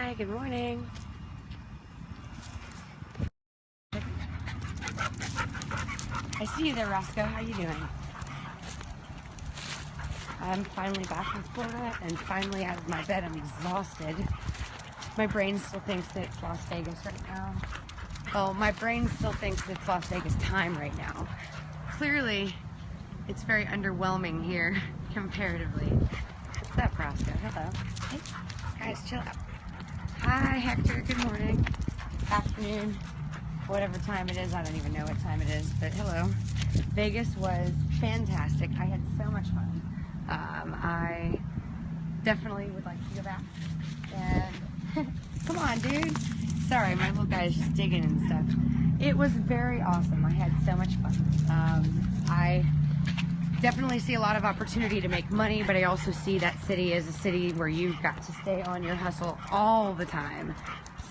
Hi, good morning. I see you there, Roscoe. How you doing? I'm finally back in Florida and finally out of my bed. I'm exhausted. My brain still thinks that it's Las Vegas right now. Well, my brain still thinks that it's Las Vegas time right now. Clearly, it's very underwhelming here comparatively. What's up, Roscoe? Hello. Hey, guys, chill out. Hi, Hector. Good morning. Afternoon. Whatever time it is. I don't even know what time it is, but hello. Vegas was fantastic. I had so much fun. I definitely would like to go back. And come on, dude. Sorry, my little guy's just digging and stuff. It was very awesome. I had so much fun. I definitely see a lot of opportunity to make money, but I also see that city as a city where you've got to stay on your hustle all the time.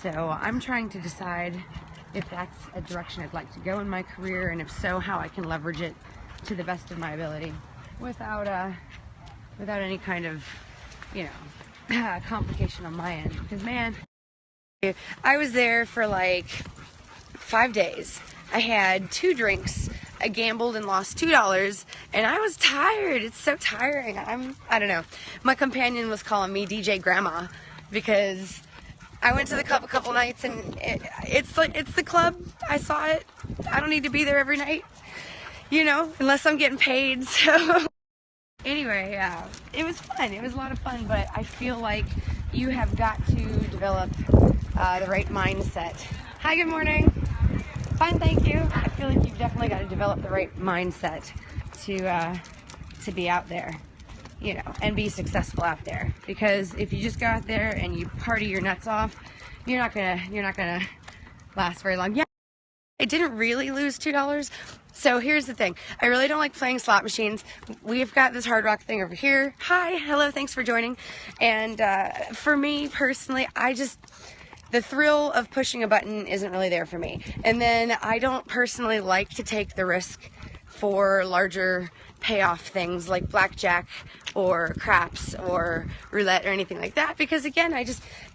So I'm trying to decide if that's a direction I'd like to go in my career, and if so, how I can leverage it to the best of my ability without any kind of, complication on my end. Because man, I was there for like 5 days. I had 2 drinks. I gambled and lost $2, and I was tired. It's so tiring. I don't know. My companion was calling me DJ Grandma because I went to the club a couple nights, and it's the club. I saw it. I don't need to be there every night, unless I'm getting paid. So anyway, it was fun. It was a lot of fun, but I feel like you have got to develop the right mindset. Hi, good morning. Fine, thank you. I feel like you've definitely got to develop the right mindset to be out there, and be successful out there. Because if you just go out there and you party your nuts off, you're not gonna last very long. Yeah, I didn't really lose $2. So here's the thing. I really don't like playing slot machines. We've got this Hard Rock thing over here. Hi, hello, thanks for joining. And for me personally, the thrill of pushing a button isn't really there for me. And then I don't personally like to take the risk for larger payoff things like blackjack or craps or roulette or anything like that, because again,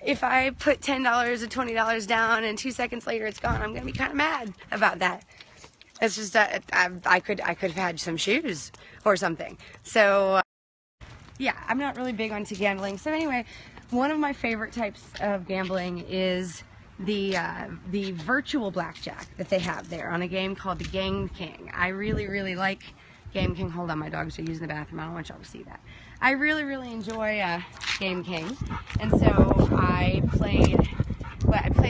if I put $10 or $20 down and 2 seconds later it's gone, I'm gonna be kind of mad about that. It's just I could have had some shoes or something. So yeah, I'm not really big onto gambling. So anyway, one of my favorite types of gambling is the virtual blackjack that they have there on a game called the Game King. I really like Game King. Hold on, my dogs are using the bathroom. I don't want y'all to see that. I really enjoy Game King, and so I played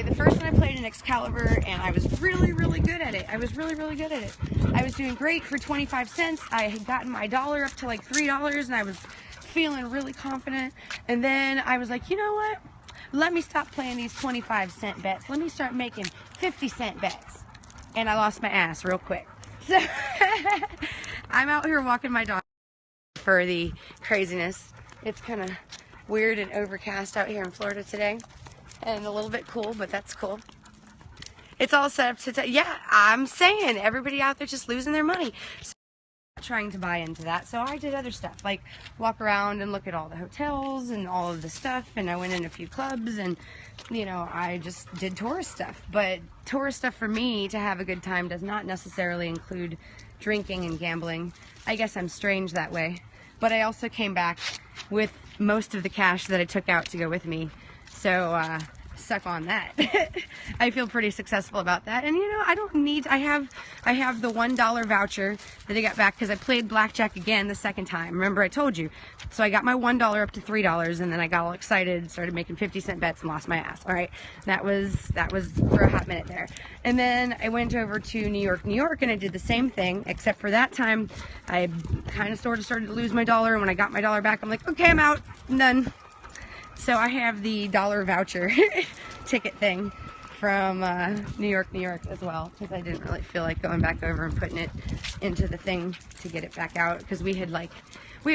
the first one. I played in Excalibur, and I was really good at it. I was really good at it. I was doing great for 25 cents. I had gotten my dollar up to like $3, and I was feeling really confident. And then I was like, you know what? Let me stop playing these 25-cent bets. Let me start making 50-cent bets. And I lost my ass real quick. So I'm out here walking my dog for the craziness. It's kind of weird and overcast out here in Florida today, and a little bit cool, but that's cool. It's all set up to yeah, I'm saying everybody out there just losing their money. So I'm not trying to buy into that, so I did other stuff, like walk around and look at all the hotels and all of the stuff, and I went in a few clubs, and I just did tourist stuff. But tourist stuff for me to have a good time does not necessarily include drinking and gambling. I guess I'm strange that way. But I also came back with most of the cash that I took out to go with me. So suck on that. I feel pretty successful about that. And I have the $1 voucher that I got back because I played blackjack again the second time. Remember I told you. So I got my $1 up to $3, and then I got all excited, started making 50-cent bets, and lost my ass. All right, that was for a hot minute there. And then I went over to New York, and I did the same thing, except for that time I kind of sort of started to lose my dollar, and when I got my dollar back, I'm like, okay, I'm out, I'm done. So I have the $1 voucher ticket thing from New York as well, because I didn't really feel like going back over and putting it into the thing to get it back out, because we had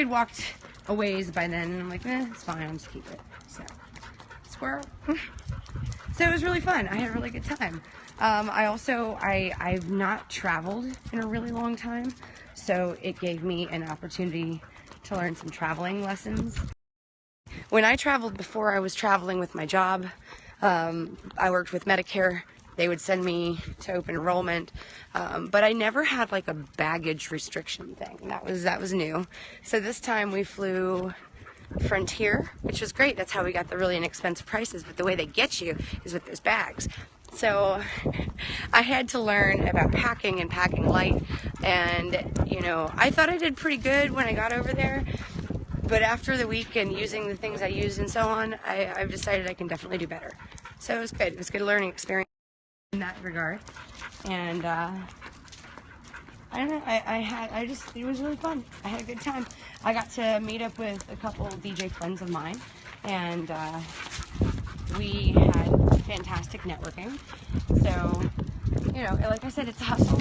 walked a ways by then, and I'm like, it's fine, I'll just keep it. So squirrel. So it was really fun. I had a really good time. I've not traveled in a really long time, so it gave me an opportunity to learn some traveling lessons. when I traveled before I was traveling with my job, I worked with Medicare. They would send me to open enrollment, but I never had like a baggage restriction thing. That was new. So this time we flew Frontier, which was great. That's how we got the really inexpensive prices, but the way they get you is with those bags. So I had to learn about packing and packing light, and you know, I thought I did pretty good when I got over there, but after the week and using the things I used and so on, I've decided I can definitely do better. So it was good. It was a good learning experience in that regard, and I don't know, it was really fun. I had a good time. I got to meet up with a couple DJ friends of mine, and we had fantastic networking. So, you know, like I said, it's a hustle.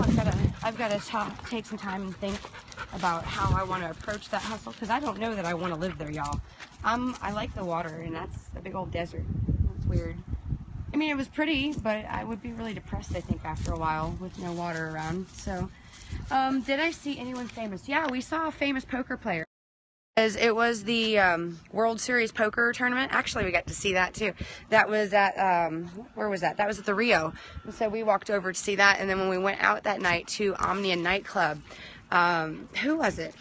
I've got to take some time and think about how I want to approach that hustle, because I don't know that I want to live there, y'all. I like the water, and that's a big old desert. It's weird. I mean, it was pretty, but I would be really depressed, I think, after a while with no water around. So, did I see anyone famous? Yeah, we saw a famous poker player. It was the World Series poker tournament. Actually, we got to see that too. That was at, where was that? That was at the Rio. And so we walked over to see that, and then when we went out that night to Omnia nightclub, who was it?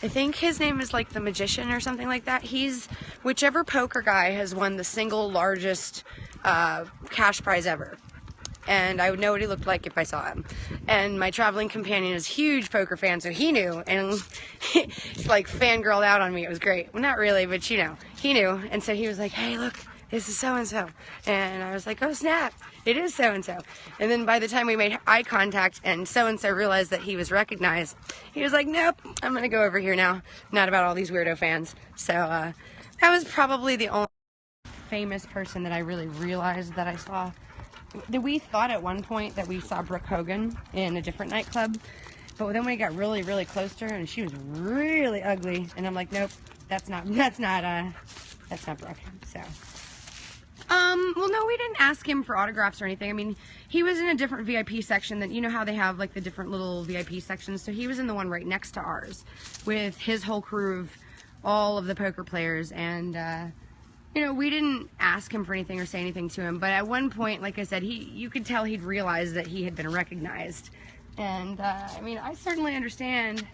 I think his name is like the Magician or something like that. He's, whichever poker guy has won the single largest cash prize ever. And I would know what he looked like if I saw him. And my traveling companion is a huge poker fan, so he knew, and he like fangirled out on me. It was great. Well, not really, but you know, he knew. And so he was like, hey, look, this is so-and-so. And I was like, oh, snap, it is so-and-so. And then by the time we made eye contact and so-and-so realized that he was recognized, he was like, nope, I'm going to go over here now. Not about all these weirdo fans. So that was probably the only famous person that I really realized that I saw. We thought at one point that we saw Brooke Hogan in a different nightclub, but then we got really, really close to her, and she was really ugly. And I'm like, nope, that's not Brooke. So, well, no, we didn't ask him for autographs or anything. I mean, he was in a different VIP section that, you know how they have like the different little VIP sections. So he was in the one right next to ours with his whole crew of all of the poker players, and you know, we didn't ask him for anything or say anything to him, but at one point, like I said, you could tell he'd realized that he had been recognized. And, I mean, I certainly understand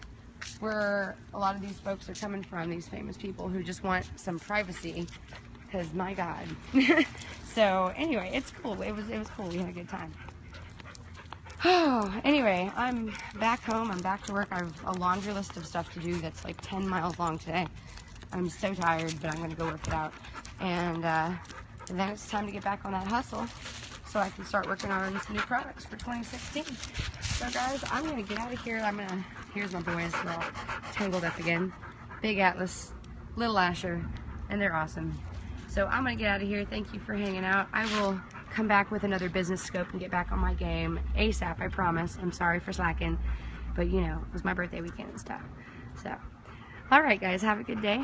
where a lot of these folks are coming from, these famous people who just want some privacy, because, my God. So, anyway, it's cool. It was cool. We had a good time. Oh, anyway, I'm back home. I'm back to work. I have a laundry list of stuff to do that's like 10 miles long today. I'm so tired, but I'm going to go work it out. And then it's time to get back on that hustle so I can start working on some new products for 2016. So guys, I'm going to get out of here. Here's my boys. They're all tangled up again. Big Atlas, Little Asher, and they're awesome. So I'm going to get out of here. Thank you for hanging out. I will come back with another business scope and get back on my game ASAP, I promise. I'm sorry for slacking, but you know, it was my birthday weekend and stuff. So, alright guys, have a good day.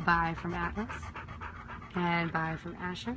Bye from Atlas. And bye from Asher.